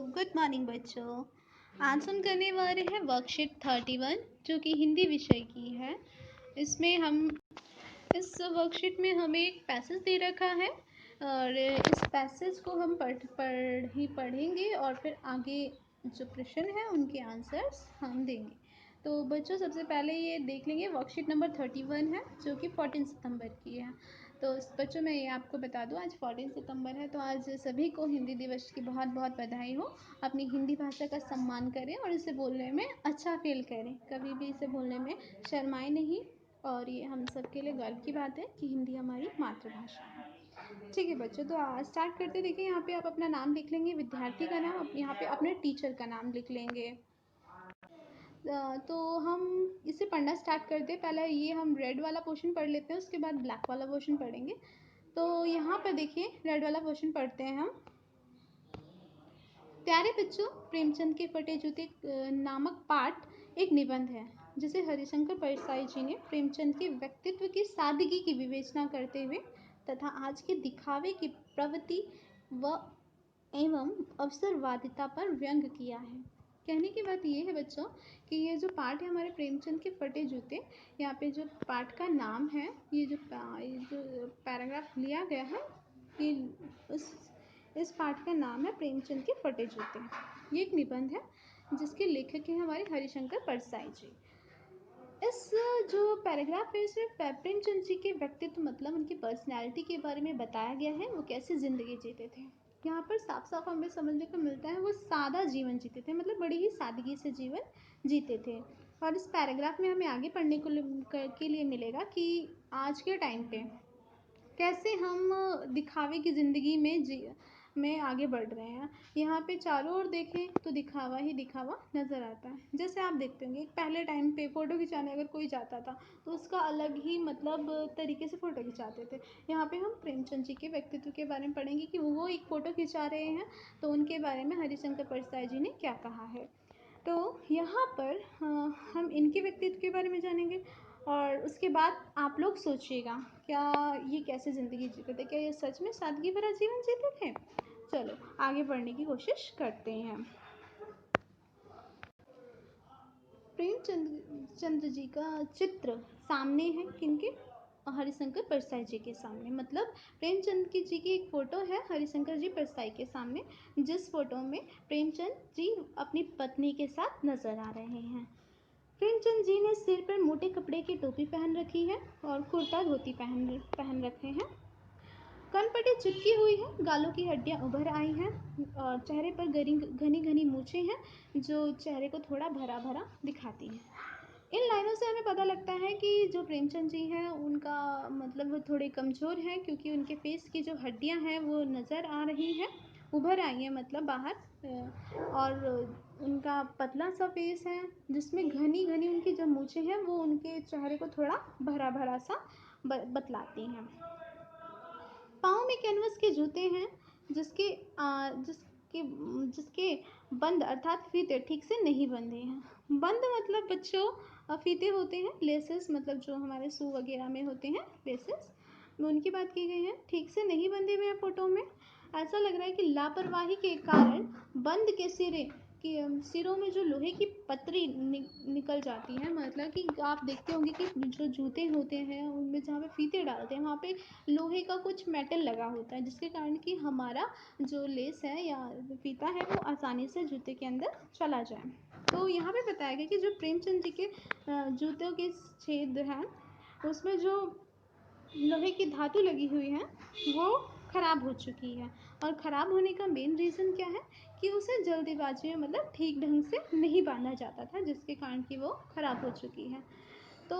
Good morning बच्चों। आज हम करने वाले हैं वर्कशीट 31 जो कि हिंदी विषय की है। इसमें हम इस वर्कशीट में हमें एक पैसेज दे रखा है और इस पैसेज को हम पढ़ेंगे और फिर आगे जो प्रश्न है उनके आंसर्स हम देंगे। तो बच्चों सबसे पहले ये देख लेंगे वर्कशीट नंबर 31 है जो कि 14 सितंबर की है। तो बच्चों मैं ये आपको बता दूं आज 14 सितंबर है, तो आज सभी को हिंदी दिवस की बहुत बहुत बधाई हो। अपनी हिंदी भाषा का सम्मान करें और इसे बोलने में अच्छा फील करें, कभी भी इसे बोलने में शर्माएं नहीं। और ये हम सब के लिए गर्व की बात है कि हिंदी हमारी मातृभाषा है। ठीक है बच्चों, तो आज स्टार्ट करते। देखिए यहाँ पे आप अपना नाम लिख लेंगे, विद्यार्थी का नाम, यहाँ पे अपने टीचर का नाम लिख लेंगे। तो हम इसे पढ़ना स्टार्ट करते हैं। पहले ये हम रेड वाला पोर्शन पढ़ लेते हैं, उसके बाद ब्लैक वाला पोर्शन पढ़ेंगे। तो यहाँ पर देखिए रेड वाला पोर्शन पढ़ते हैं हम। प्यारे बच्चों, प्रेमचंद के फटे जूते नामक पाठ एक निबंध है जिसे हरिशंकर परसाई जी ने प्रेमचंद के व्यक्तित्व की सादगी की विवेचना करते हुए तथा आज के दिखावे की प्रवृत्ति व एवं अवसरवादिता पर व्यंग किया है। कहने की बात ये है बच्चों कि ये जो पाठ है हमारे प्रेमचंद के फटे जूते, यहाँ पे जो पाठ का नाम है, ये जो पैराग्राफ लिया गया है, ये इस पाठ का नाम है प्रेमचंद के फटे जूते। ये एक निबंध है जिसके लेखक हैं हमारे हरिशंकर परसाई जी। इस जो पैराग्राफ है इसमें प्रेमचंद जी के व्यक्तित्व मतलब उनकी पर्सनैलिटी के बारे में बताया गया है, वो कैसे ज़िंदगी जीते थे। यहाँ पर साफ साफ हमें समझने को मिलता है वो सादा जीवन जीते थे, मतलब बड़ी ही सादगी से जीवन जीते थे। और इस पैराग्राफ में हमें आगे पढ़ने के लिए मिलेगा कि आज के टाइम पे कैसे हम दिखावे की ज़िंदगी में आगे बढ़ रहे हैं। यहाँ पे चारों ओर देखें तो दिखावा ही दिखावा नज़र आता है। जैसे आप देखते होंगे पहले टाइम पे फ़ोटो खिंचाने अगर कोई जाता था तो उसका अलग ही मतलब तरीके से फ़ोटो खिंचाते थे। यहाँ पे हम प्रेमचंद जी के व्यक्तित्व के बारे में पढ़ेंगे कि वो एक फ़ोटो खिंचा रहे हैं, तो उनके बारे में हरिशंकर परसाई जी ने क्या कहा है। तो यहाँ पर हम इनके व्यक्तित्व के बारे में जानेंगे और उसके बाद आप लोग सोचिएगा क्या ये कैसे ज़िंदगी जीते थे, क्या ये सच में सादगी भरा जीवन जीते थे। चलो आगे बढ़ने की कोशिश करते हैं। प्रेमचंद जी का चित्र सामने है, किनके? हरिशंकर परसाई जी के सामने। मतलब प्रेमचंद जी की एक फ़ोटो है हरिशंकर जी परसाई के सामने, जिस फ़ोटो में प्रेमचंद जी अपनी पत्नी के साथ नज़र आ रहे हैं। प्रेमचंद जी ने सिर पर मोटे कपड़े की टोपी पहन रखी है और कुर्ता धोती पहन रखे हैं। कनपट्टी चिपकी हुई है, गालों की हड्डियां उभर आई हैं और चेहरे पर घनी घनी मूछें हैं जो चेहरे को थोड़ा भरा भरा दिखाती हैं। इन लाइनों से हमें पता लगता है कि जो प्रेमचंद जी हैं उनका मतलब वो थोड़े कमज़ोर हैं, क्योंकि उनके फेस की जो हड्डियां हैं वो नज़र आ रही हैं, उभर आई हैं मतलब बाहर। और उनका पतला सा फेस है जिसमें घनी घनी उनकी जो मूछें हैं वो उनके चेहरे को थोड़ा भरा भरा सा बतलाती हैं। पाँव में कैनवस के जूते हैं जिसके जिसके बंद अर्थात फीते ठीक से नहीं बंधे हैं। बंद मतलब बच्चों फीते होते हैं, लेसेस मतलब जो हमारे शू वगैरह में होते हैं लेसेस, उनकी बात की गई है, ठीक से नहीं बंधे हुए हैं फ़ोटो में। ऐसा लग रहा है कि लापरवाही के कारण बंद के सिरों में जो लोहे की पतरी निकल जाती है। मतलब कि आप देखते होंगे कि जो जूते होते हैं उनमें जहाँ पे फीते डालते हैं वहाँ पे लोहे का कुछ मेटल लगा होता है, जिसके कारण कि हमारा जो लेस है या फीता है वो आसानी से जूते के अंदर चला जाए। तो यहाँ पे बताया गया कि जो प्रेमचंद जी के जूतों के छेद हैं उसमें जो लोहे की धातु लगी हुई है वो ख़राब हो चुकी है। और ख़राब होने का मेन रीज़न क्या है कि उसे जल्दीबाजी में मतलब ठीक ढंग से नहीं बांधा जाता था, जिसके कारण कि वो ख़राब हो चुकी है। तो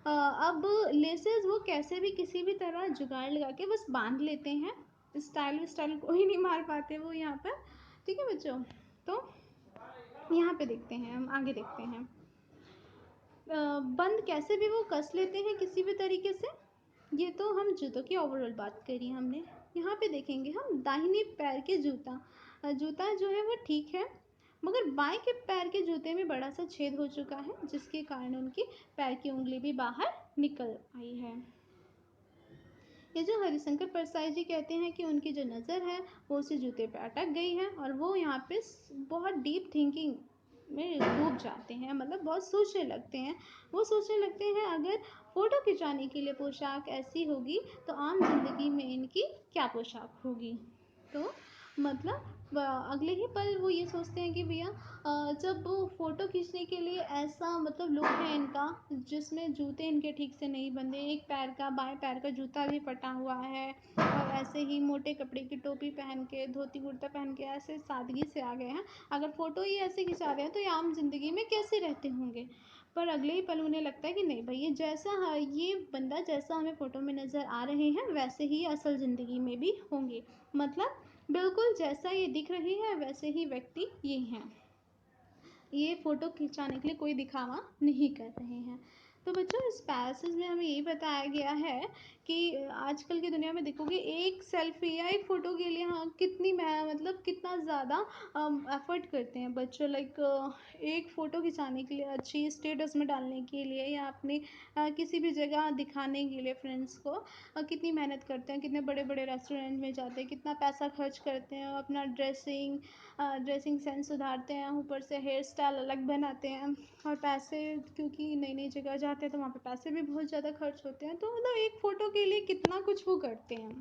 अब लेसेस वो कैसे भी किसी भी तरह जुगाड़ लगा के बस बांध लेते हैं, स्टाइल कोई नहीं मार पाते वो यहाँ पर। ठीक है बच्चों, तो यहाँ पे देखते हैं, हम आगे देखते हैं। बंद कैसे भी वो कस लेते हैं किसी भी तरीके से। ये तो हम जूतों की ओवरऑल बात करी हमने। यहाँ पे देखेंगे हम दाहिने पैर के जूता जो है वो ठीक है, मगर बाएं के पैर के जूते में बड़ा सा छेद हो चुका है, जिसके कारण उनकी पैर की उंगली भी बाहर निकल आई है। ये जो हरिशंकर परसाई जी कहते हैं कि उनकी जो नज़र है वो उसी जूते पे अटक गई है और वो यहाँ पे बहुत डीप थिंकिंग में डूब जाते हैं, मतलब बहुत सोचने लगते हैं। वो सोचने लगते हैं अगर फ़ोटो खिंचाने के लिए पोशाक ऐसी होगी तो आम ज़िंदगी में इनकी क्या पोशाक होगी। तो मतलब अगले ही पल वो ये सोचते हैं कि भैया जब फ़ोटो खींचने के लिए ऐसा मतलब लुक है इनका जिसमें जूते इनके ठीक से नहीं बंधे, एक पैर का बाएं पैर का जूता भी फटा हुआ है और ऐसे ही मोटे कपड़े की टोपी पहन के धोती कुर्ता पहन के ऐसे सादगी से आ गए हैं। अगर फ़ोटो ही ऐसे खिंचा रहे हैं तो ये आम ज़िंदगी में कैसे रहते होंगे। पर अगले ही पल उन्हें लगता है कि नहीं भाई, ये बंदा जैसा हमें फ़ोटो में नज़र आ रहे हैं वैसे ही असल ज़िंदगी में भी होंगे। मतलब बिल्कुल जैसा ये दिख रही है वैसे ही व्यक्ति ये हैं। ये फ़ोटो खिंचाने के लिए कोई दिखावा नहीं कर रहे हैं। तो बच्चों इस पैसेज में हमें यही बताया गया है कि आजकल की दुनिया में देखोगे एक सेल्फी या एक फ़ोटो के लिए हाँ कितनी मतलब कितना ज़्यादा एफर्ट करते हैं बच्चों। लाइक एक फ़ोटो खिंचाने के लिए अच्छी स्टेटस में डालने के लिए या अपने किसी भी जगह दिखाने के लिए फ्रेंड्स को कितनी मेहनत करते हैं, कितने बड़े बड़े रेस्टोरेंट में जाते हैं, कितना पैसा खर्च करते हैं, अपना ड्रेसिंग सेंस सुधारते हैं, ऊपर से हेयर स्टाइल अलग बनाते हैं और पैसे क्योंकि नई नई जगह जाते हैं तो वहाँ पे पैसे भी बहुत ज़्यादा खर्च होते हैं। तो मतलब एक फ़ोटो के लिए कितना कुछ वो करते हैं।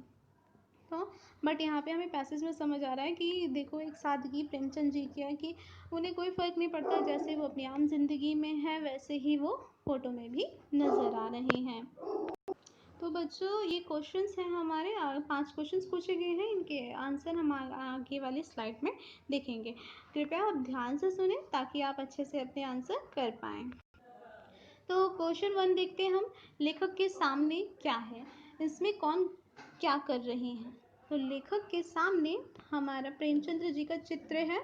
तो बट यहाँ पे हमें पैसेज में समझ आ रहा है कि देखो एक सादगी प्रेमचंद जी की है कि उन्हें कोई फ़र्क नहीं पड़ता, जैसे वो अपनी आम जिंदगी में है वैसे ही वो फ़ोटो में भी नज़र आ रहे हैं। तो बच्चों ये क्वेश्चंस हैं हमारे 5 क्वेश्चंस पूछे गए हैं, इनके आंसर हम आगे वाली स्लाइड में देखेंगे। कृपया आप ध्यान से सुने ताकि आप अच्छे से अपने आंसर कर पाएँ। तो क्वेश्चन 1 देखते हैं हम, लेखक के सामने क्या है, इसमें कौन क्या कर रहे हैं। तो लेखक के सामने हमारा प्रेमचंद्र जी का चित्र है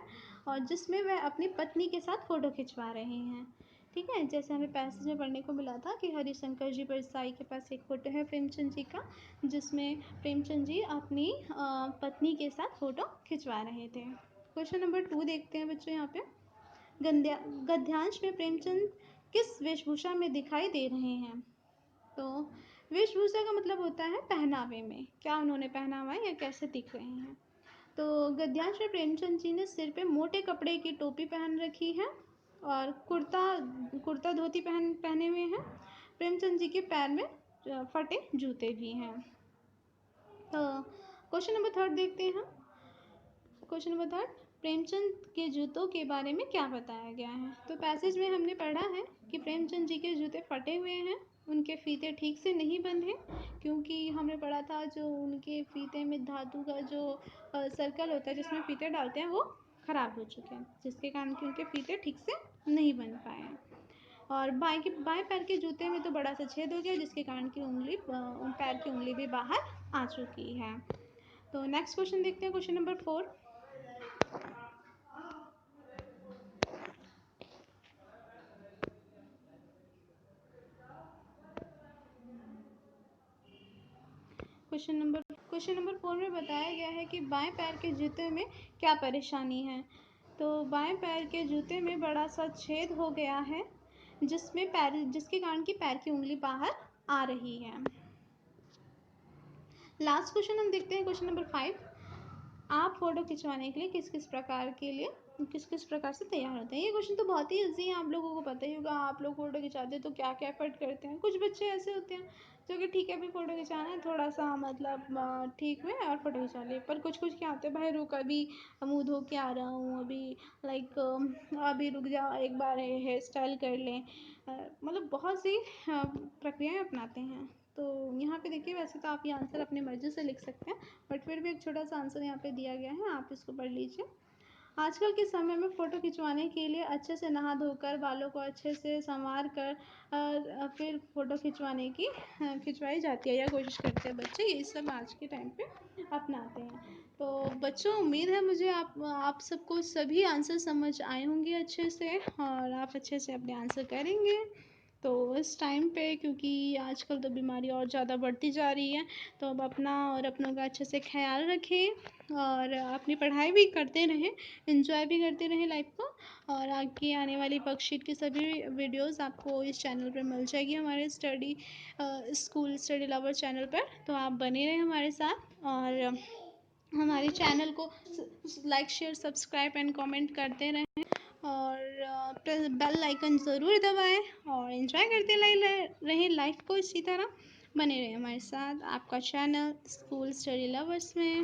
और जिसमें वह अपनी पत्नी के साथ फ़ोटो खिंचवा रहे हैं। ठीक है, जैसे हमें पैसेज में पढ़ने को मिला था कि हरिशंकर जी परसाई के पास एक फ़ोटो है प्रेमचंद जी का, जिसमें प्रेमचंद जी अपनी पत्नी के साथ फ़ोटो खिंचवा रहे थे। क्वेश्चन नंबर 2 देखते हैं बच्चों यहाँ पे, गद्यांश में प्रेमचंद किस वेशभूषा में दिखाई दे रहे हैं। तो वेशभूषा का मतलब होता है पहनावे में, क्या उन्होंने पहना हुआ है या कैसे दिख रहे हैं। तो गद्यांश में प्रेमचंद जी ने सिर पे मोटे कपड़े की टोपी पहन रखी है और कुर्ता धोती पहने हुए हैं। प्रेमचंद जी के पैर में फटे जूते भी हैं। तो क्वेश्चन नंबर 3 देखते हैं हम। क्वेश्चन नंबर 3, प्रेमचंद के जूतों के बारे में क्या बताया गया है। तो पैसेज में हमने पढ़ा है कि प्रेमचंद जी के जूते फटे हुए हैं, उनके फीते ठीक से नहीं बंधे, क्योंकि हमने पढ़ा था जो उनके फीते में धातु का जो सर्कल होता है जिसमें फीते डालते हैं वो ख़राब हो चुके हैं, जिसके कारण कि उनके फीते ठीक से नहीं बन पाए हैं। और बाएं पैर के जूते में तो बड़ा सा छेद हो गया जिसके कारण कि पैर की उंगली भी बाहर आ चुकी है। तो नेक्स्ट क्वेश्चन देखते हैं, क्वेश्चन नंबर 4। क्वेश्चन नंबर 4 में बताया गया है कि बाएं पैर के जूते में क्या परेशानी है। तो बाएं पैर के जूते में बड़ा सा छेद हो गया है जिसके कारण कि पैर की उंगली बाहर आ रही है। लास्ट क्वेश्चन हम देखते हैं, क्वेश्चन नंबर 5। आप फ़ोटो खिंचवाने के लिए किस किस प्रकार से तैयार होते हैं। ये क्वेश्चन तो बहुत ही ईजी है, आप लोगों को पता ही होगा। आप लोग फ़ोटो खिंचाते हैं तो क्या क्या एफर्ट करते हैं। कुछ बच्चे ऐसे होते हैं जो कि ठीक है अभी फ़ोटो खिंचाना है, थोड़ा सा मतलब ठीक हुए और फ़ोटो खिंचा लिए। पर कुछ कुछ क्या होते हैं, भाई रुक अभी मुँह धो के आ रहा हूँ, अभी अभी रुक जाओ एक बार हेयर स्टाइल कर लें। मतलब बहुत सी प्रक्रियाएँ अपनाते हैं। तो यहाँ पे देखिए वैसे तो आप ये आंसर अपनी मर्ज़ी से लिख सकते हैं, बट फिर भी एक छोटा सा आंसर यहाँ पे दिया गया है, आप इसको पढ़ लीजिए। आजकल के समय में फ़ोटो खिंचवाने के लिए अच्छे से नहा धोकर बालों को अच्छे से संवार कर फिर फ़ोटो खिंचवाई जाती है या कोशिश करते हैं बच्चे, ये सब आज के टाइम पे अपनाते हैं। तो बच्चों उम्मीद है मुझे आप सबको सभी आंसर समझ आए होंगे अच्छे से और आप अच्छे से अपने आंसर करेंगे। तो इस टाइम पे क्योंकि आजकल तो बीमारी और ज़्यादा बढ़ती जा रही है, तो अब अपना और अपनों का अच्छे से ख़्याल रखें और अपनी पढ़ाई भी करते रहें, एंजॉय भी करते रहें लाइफ को। और आगे आने वाली वर्कशीट की सभी वीडियोस आपको इस चैनल पे मिल जाएगी, हमारे स्कूल स्टडी लवर चैनल पर। तो आप बने रहें हमारे साथ और हमारे चैनल को like share subscribe and comment करते रहें और बेल आइकन ज़रूर दबाएं और एंजॉय करते रहें लाइफ को। इसी तरह बने रहें हमारे साथ, आपका चैनल स्कूल स्टडी लवर्स में।